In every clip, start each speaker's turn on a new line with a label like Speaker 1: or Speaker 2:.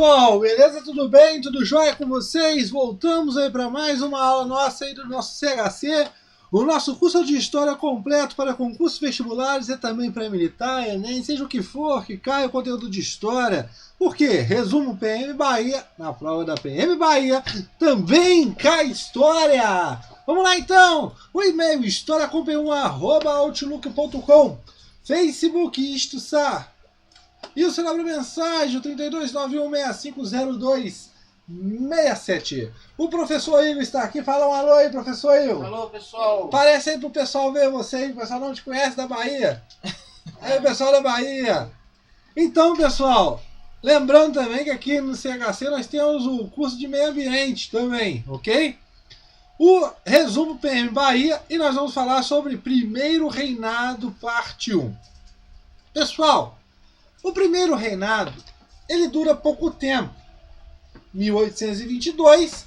Speaker 1: pessoal, beleza? Tudo bem? Tudo jóia com vocês? Voltamos aí para mais uma aula nossa aí do nosso CHC, o nosso curso de História completo para concursos vestibulares e também para militar, Enem, seja o que for que caia o conteúdo de História. Por quê? Resumo PM Bahia, na prova da PM Bahia, também cai História! Vamos lá então! O e-mail historiacom1@outlook.com, Facebook Isto.sar. E o seu número de mensagem, 3291650267. O professor Igor está aqui. Fala um alô aí, professor Igor.
Speaker 2: Alô, pessoal.
Speaker 1: Aparece aí pro pessoal ver você aí. O pessoal não te conhece da Bahia. Aí, pessoal da Bahia. Então, pessoal, lembrando também que aqui no CHC nós temos o curso de meio ambiente também, ok? O resumo PM Bahia e nós vamos falar sobre Primeiro Reinado, parte 1. Pessoal, o primeiro reinado, ele dura pouco tempo, 1822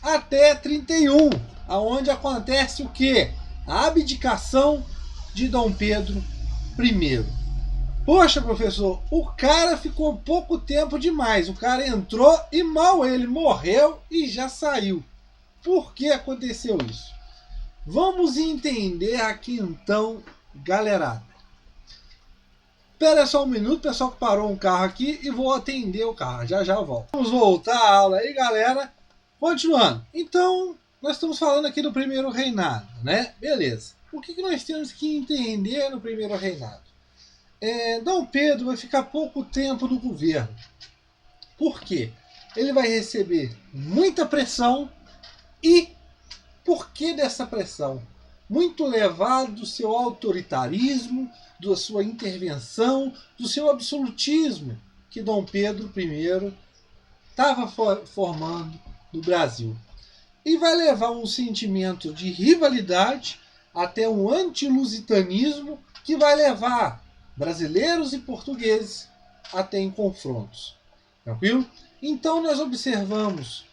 Speaker 1: até 31, aonde acontece o quê? A abdicação de Dom Pedro I. Poxa, professor, o cara ficou pouco tempo demais, o cara entrou e mal ele morreu e já saiu. Por que aconteceu isso? Vamos entender aqui então, galerada. Espera só um minuto, pessoal que parou um carro aqui e vou atender o carro. Já já eu volto. Vamos voltar à aula aí, galera. Continuando. Então, nós estamos falando aqui do primeiro reinado, né? Beleza. O que nós temos que entender no primeiro reinado? Dom Pedro vai ficar pouco tempo no governo. Por quê? Ele vai receber muita pressão e por que dessa pressão? Muito levado do seu autoritarismo, da sua intervenção, do seu absolutismo que Dom Pedro I estava formando no Brasil. E vai levar um sentimento de rivalidade até um antilusitanismo que vai levar brasileiros e portugueses até em confrontos. Tranquilo? Então nós observamos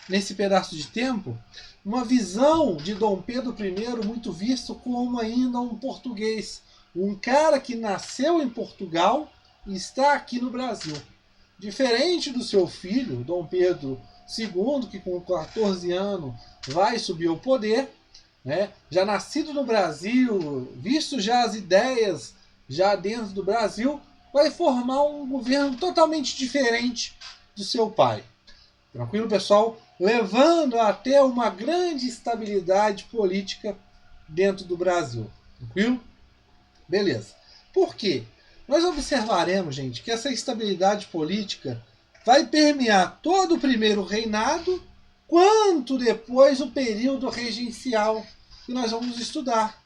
Speaker 1: nesse pedaço de tempo uma visão de Dom Pedro I muito visto como ainda um português, um cara que nasceu em Portugal e está aqui no Brasil. Diferente do seu filho, Dom Pedro II, que com 14 anos vai subir ao poder, né? Já nascido no Brasil, visto já as ideias já dentro do Brasil, vai formar um governo totalmente diferente do seu pai. Tranquilo, pessoal? Levando até uma grande estabilidade política dentro do Brasil. Tranquilo? Beleza. Por quê? Nós observaremos, gente, que essa estabilidade política vai permear todo o primeiro reinado, quanto depois o período regencial que nós vamos estudar.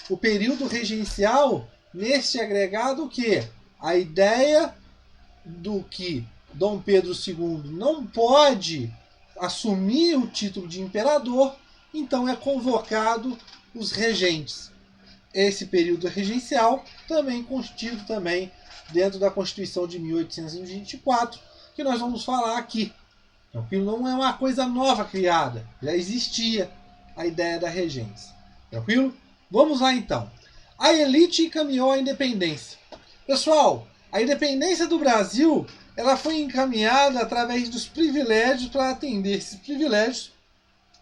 Speaker 1: O período regencial, neste agregado, o quê? A ideia do que Dom Pedro II não pode assumir o título de imperador, então é convocado os regentes. Esse período regencial também constituído também dentro da Constituição de 1824, que nós vamos falar aqui. Então, que não é uma coisa nova criada, já existia a ideia da regência. Tranquilo? Vamos lá então. A elite encaminhou a independência. Pessoal, a independência do Brasil ela foi encaminhada através dos privilégios para atender esses privilégios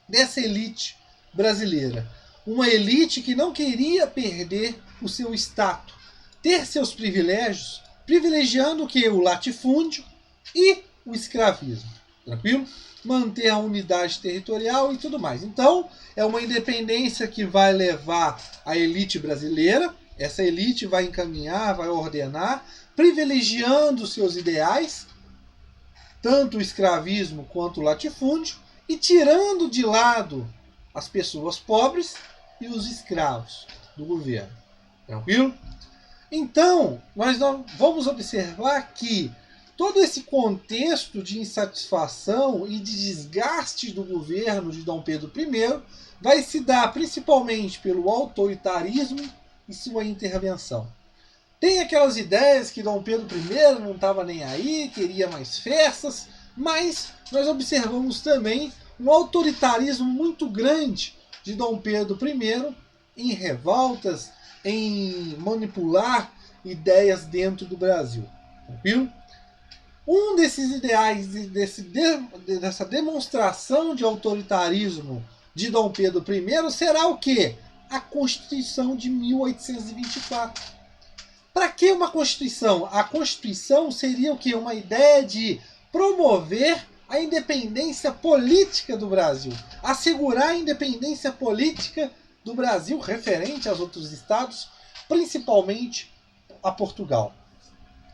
Speaker 1: dessa elite brasileira. Uma elite que não queria perder o seu status, ter seus privilégios, privilegiando o que? O latifúndio e o escravismo. Tranquilo? Manter a unidade territorial e tudo mais. Então, é uma independência que vai levar a elite brasileira. Essa elite vai encaminhar, vai ordenar, privilegiando seus ideais, tanto o escravismo quanto o latifúndio, e tirando de lado as pessoas pobres e os escravos do governo. Tranquilo? Então, nós vamos observar que todo esse contexto de insatisfação e de desgaste do governo de Dom Pedro I vai se dar principalmente pelo autoritarismo e sua intervenção. Tem aquelas ideias que Dom Pedro I não estava nem aí, queria mais festas, mas nós observamos também um autoritarismo muito grande de Dom Pedro I em revoltas, em manipular ideias dentro do Brasil. Tranquilo? Um desses ideais, dessa demonstração de autoritarismo de Dom Pedro I será o quê? A Constituição de 1824. Para que uma Constituição? A Constituição seria o quê? Uma ideia de promover a independência política do Brasil, assegurar a independência política do Brasil referente aos outros estados, principalmente a Portugal.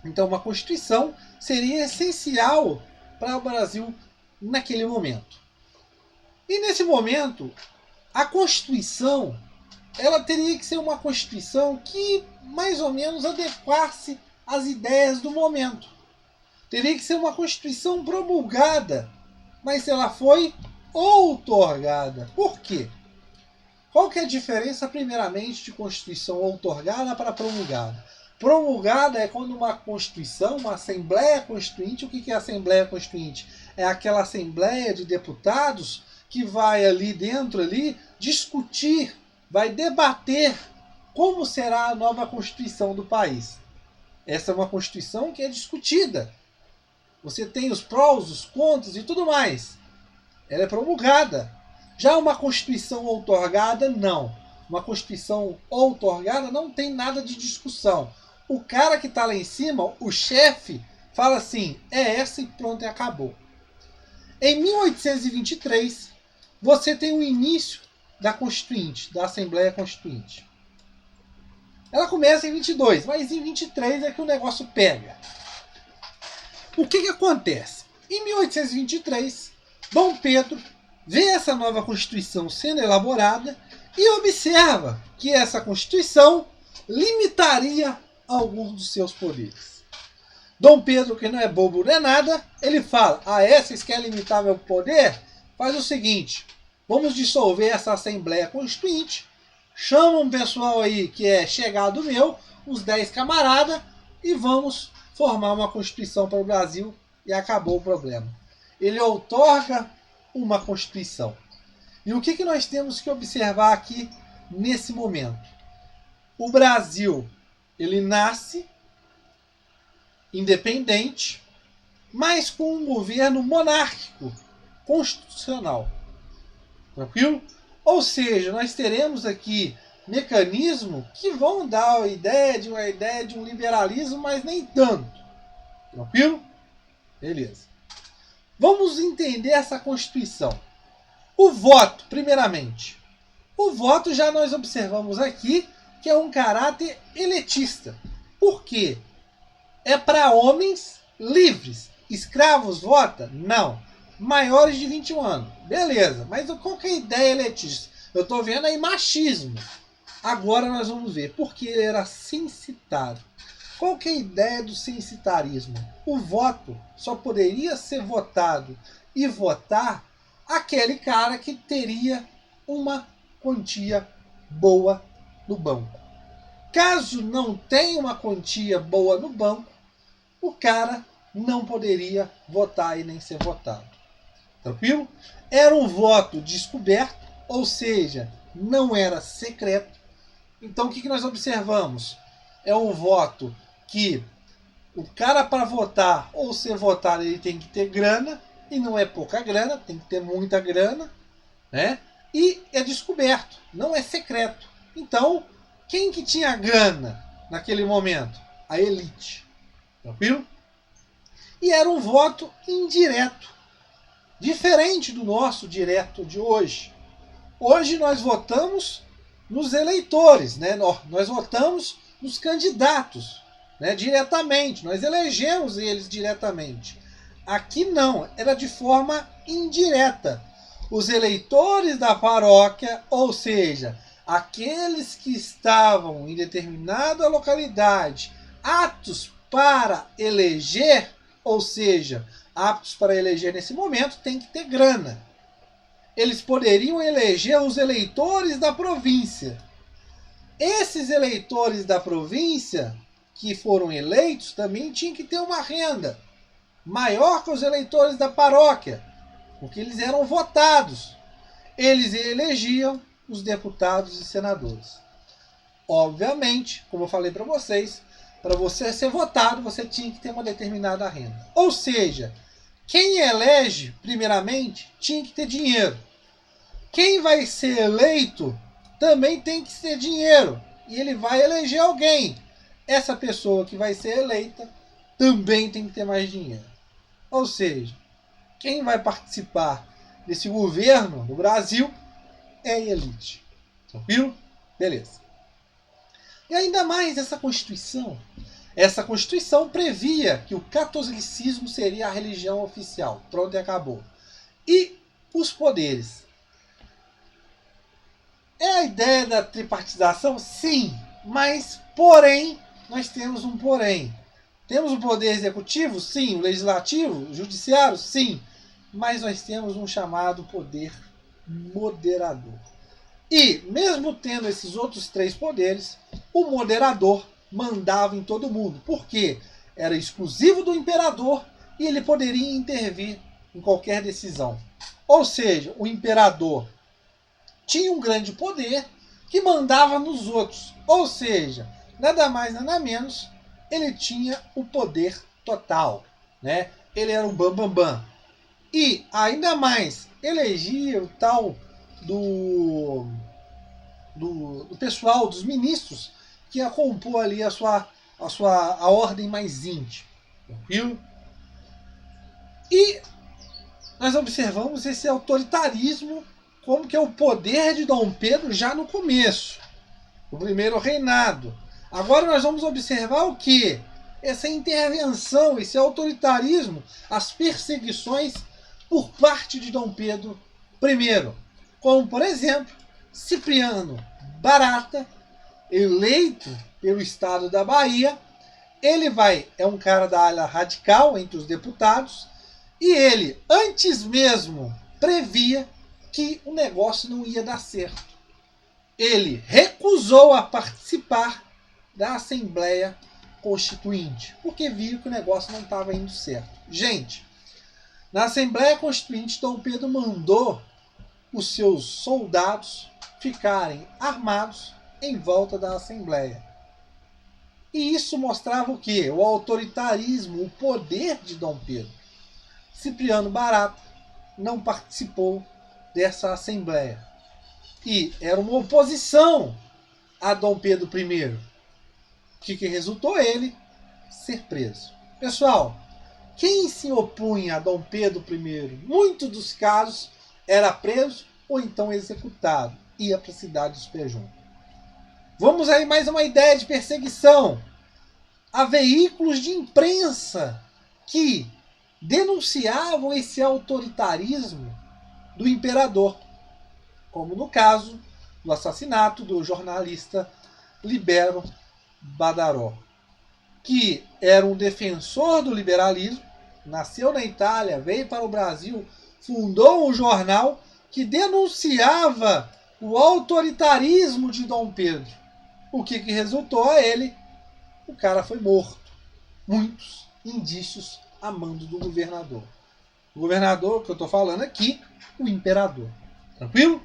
Speaker 1: Então, uma Constituição seria essencial para o Brasil naquele momento. E nesse momento, a Constituição ela teria que ser uma Constituição que mais ou menos adequasse às ideias do momento. Teria que ser uma Constituição promulgada, mas ela foi outorgada. Por quê? Qual que é a diferença, primeiramente, de Constituição outorgada para promulgada? Promulgada é quando uma Constituição, uma Assembleia Constituinte, o que é a Assembleia Constituinte? É aquela Assembleia de deputados que vai ali dentro discutir, vai debater como será a nova Constituição do país. Essa é uma Constituição que é discutida. Você tem os prós, os contras e tudo mais. Ela é promulgada. Já uma Constituição outorgada, não. Uma Constituição outorgada não tem nada de discussão. O cara que está lá em cima, o chefe, fala assim, é essa e pronto, e acabou. Em 1823, você tem o início da Constituinte, da Assembleia Constituinte. Ela começa em 22, mas em 23 é que o negócio pega. O que acontece? Em 1823, Dom Pedro vê essa nova Constituição sendo elaborada e observa que essa Constituição limitaria alguns dos seus poderes. Dom Pedro, que não é bobo nem nada, ele fala, vocês querem limitar meu poder? Faz o seguinte, vamos dissolver essa Assembleia Constituinte, chama um pessoal aí que é chegado meu, uns 10 camaradas, e vamos formar uma Constituição para o Brasil e acabou o problema. Ele outorga uma Constituição. E o que nós temos que observar aqui nesse momento? O Brasil, ele nasce independente, mas com um governo monárquico, constitucional. Tranquilo? Ou seja, nós teremos aqui mecanismos que vão dar uma ideia de um liberalismo, mas nem tanto. Tranquilo? Beleza. Vamos entender essa Constituição. O voto, primeiramente. O voto já nós observamos aqui que é um caráter eletista. Por quê? É para homens livres. Escravos vota? Não. Maiores de 21 anos. Beleza. Mas qual que é a ideia eletista? Eu estou vendo aí machismo. Agora nós vamos ver. Porque ele era censitário. Qual que é a ideia do censitarismo? O voto só poderia ser votado e votar aquele cara que teria uma quantia boa no banco. Caso não tenha uma quantia boa no banco, o cara não poderia votar e nem ser votado. Tranquilo? Era um voto descoberto, ou seja, não era secreto. Então o que nós observamos? É um voto que o cara para votar ou ser votado ele tem que ter grana, e não é pouca grana, tem que ter muita grana, né? E é descoberto, não é secreto. Então, quem que tinha grana naquele momento? A elite. Tranquilo? E era um voto indireto, diferente do nosso direto de hoje. Hoje nós votamos nos eleitores, né? Nós votamos nos candidatos, né? Diretamente, nós elegemos eles diretamente. Aqui não, era de forma indireta. Os eleitores da paróquia, ou seja, aqueles que estavam em determinada localidade aptos para eleger, ou seja, aptos para eleger nesse momento, tem que ter grana. Eles poderiam eleger os eleitores da província. Esses eleitores da província que foram eleitos também tinham que ter uma renda maior que os eleitores da paróquia, porque eles eram votados. Eles elegiam os deputados e senadores. Obviamente, como eu falei para vocês, para você ser votado, você tinha que ter uma determinada renda. Ou seja, quem elege, primeiramente, tinha que ter dinheiro. Quem vai ser eleito também tem que ter dinheiro. E ele vai eleger alguém. Essa pessoa que vai ser eleita também tem que ter mais dinheiro. Ou seja, quem vai participar desse governo do Brasil é a elite. Tranquilo? Beleza. E ainda mais essa Constituição. Essa Constituição previa que o catolicismo seria a religião oficial. Pronto, e acabou. E os poderes. É a ideia da tripartização? Sim. Mas, porém, nós temos um porém. Temos o poder executivo? Sim. O legislativo? O judiciário? Sim. Mas nós temos um chamado poder moderador. E, mesmo tendo esses outros três poderes, o moderador mandava em todo mundo. Por quê? Era exclusivo do imperador e ele poderia intervir em qualquer decisão. Ou seja, o imperador tinha um grande poder que mandava nos outros. Ou seja, nada mais, nada menos, ele tinha o poder total. Né? Ele era o bambambam. E, ainda mais, elegia o tal do pessoal, dos ministros, que ia compor ali a ordem mais íntima. Viu? E nós observamos esse autoritarismo, como que é o poder de Dom Pedro já no começo, o primeiro reinado. Agora nós vamos observar o que? Essa intervenção, esse autoritarismo, as perseguições por parte de Dom Pedro I. Como, por exemplo, Cipriano Barata, eleito pelo estado da Bahia. Ele é um cara da ala radical entre os deputados, e ele, antes mesmo, previa que o negócio não ia dar certo. Ele recusou a participar da Assembleia Constituinte, porque viu que o negócio não estava indo certo. Gente, na Assembleia Constituinte, Dom Pedro mandou os seus soldados ficarem armados em volta da Assembleia. E isso mostrava o quê? O autoritarismo, o poder de Dom Pedro. Cipriano Barata não participou dessa Assembleia. E era uma oposição a Dom Pedro I. O que resultou? Ele ser preso. Pessoal, quem se opunha a Dom Pedro I, muitos dos casos, era preso ou então executado. Ia para a cidade dos Pejum. Vamos aí mais uma ideia de perseguição. Há veículos de imprensa que denunciavam esse autoritarismo do imperador, como no caso do assassinato do jornalista Libero Badaró, que era um defensor do liberalismo, nasceu na Itália, veio para o Brasil, fundou um jornal que denunciava o autoritarismo de Dom Pedro. O que resultou a ele? O cara foi morto. Muitos indícios a mando do governador. O governador que eu estou falando aqui, o imperador. Tranquilo?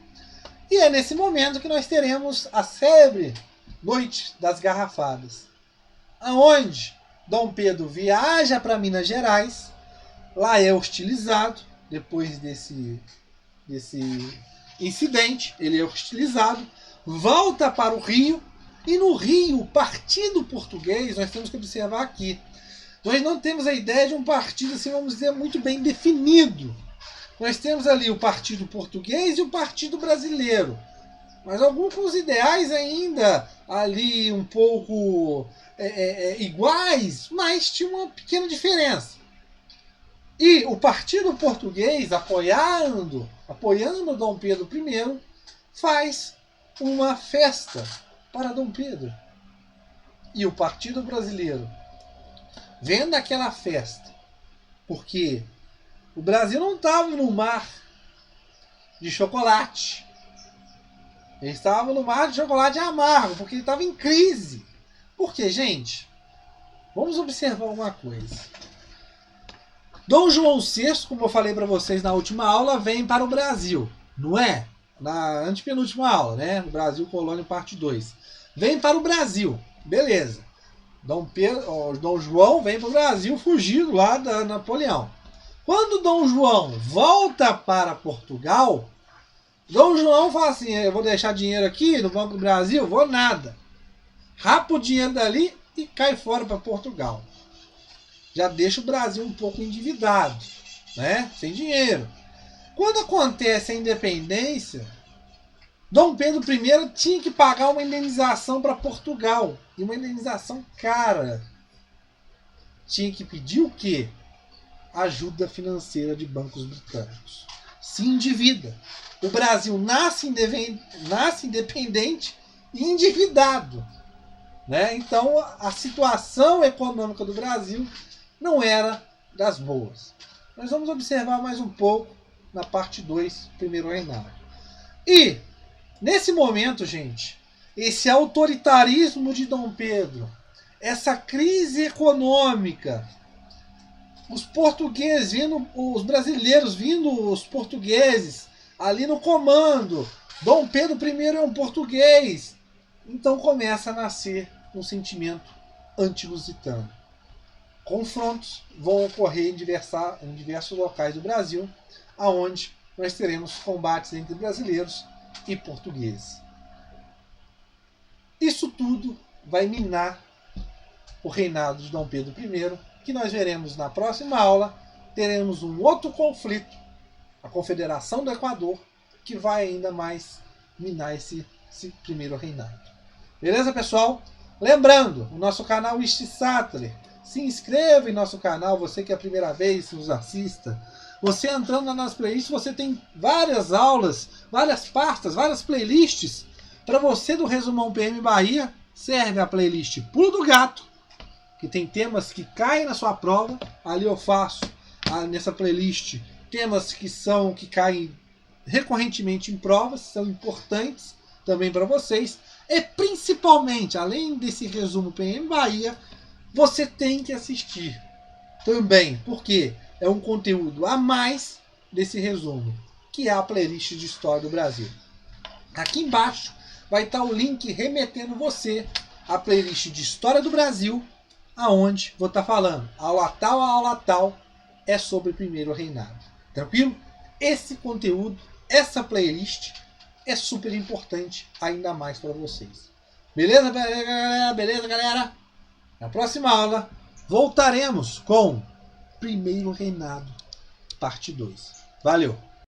Speaker 1: E é nesse momento que nós teremos a célebre Noite das Garrafadas, aonde Dom Pedro viaja para Minas Gerais, lá é hostilizado, depois desse incidente, ele é hostilizado, volta para o Rio, e no Rio, o Partido Português, nós temos que observar aqui, nós não temos a ideia de um partido, assim, vamos dizer, muito bem definido. Nós temos ali o Partido Português e o Partido Brasileiro, mas alguns com os ideais ainda ali um pouco iguais, mas tinha uma pequena diferença. E o Partido Português, apoiando Dom Pedro I, faz uma festa para Dom Pedro. E o Partido Brasileiro, vendo aquela festa, porque o Brasil não estava no mar de chocolate. Ele estava no mar de chocolate amargo, porque ele estava em crise. Por quê, gente? Vamos observar uma coisa. Dom João VI, como eu falei para vocês na última aula, vem para o Brasil, não é? Na antepenúltima aula, né? O Brasil Colônia, parte 2. Vem para o Brasil, beleza. Dom João vem para o Brasil fugido lá da Napoleão. Quando Dom João volta para Portugal, Dom João fala assim: eu vou deixar dinheiro aqui no Banco do Brasil? Vou nada. Rapa o dinheiro dali e cai fora para Portugal. Já deixa o Brasil um pouco endividado, né? Sem dinheiro. Quando acontece a independência, Dom Pedro I tinha que pagar uma indenização para Portugal. E uma indenização cara. Tinha que pedir o quê? Ajuda financeira de bancos britânicos. Se endivida. O Brasil nasce independente e endividado. Né? Então a situação econômica do Brasil não era das boas. Nós vamos observar mais um pouco na parte 2, primeiro reinado. E, nesse momento, gente, esse autoritarismo de Dom Pedro, essa crise econômica, os portugueses vindo, os brasileiros vindo, os portugueses ali no comando, Dom Pedro I é um português. Então começa a nascer um sentimento anti-lusitano. Confrontos vão ocorrer em diversos locais do Brasil, aonde nós teremos combates entre brasileiros e portugueses. Isso tudo vai minar o reinado de Dom Pedro I, que nós veremos na próxima aula. Teremos um outro conflito, a Confederação do Equador, que vai ainda mais minar esse primeiro reinado. Beleza, pessoal? Lembrando, o nosso canal Ishi Sattler. Se inscreva em nosso canal, você que é a primeira vez nos assista. Você entrando na nossa playlist, você tem várias aulas, várias pastas, várias playlists. Para você do Resumão PM Bahia, serve a playlist Pulo do Gato, que tem temas que caem na sua prova. Ali eu faço, nessa playlist, temas que caem recorrentemente em provas, são importantes também para vocês. E principalmente, além desse resumo PM Bahia, você tem que assistir também, porque é um conteúdo a mais desse resumo, que é a playlist de História do Brasil. Aqui embaixo vai estar o link remetendo você à playlist de História do Brasil, aonde vou estar falando aula tal a aula tal é sobre o primeiro reinado. Tranquilo? Esse conteúdo, essa playlist é super importante ainda mais para vocês. Beleza, galera? Beleza, galera? Na próxima aula voltaremos com Primeiro Reinado, parte 2. Valeu!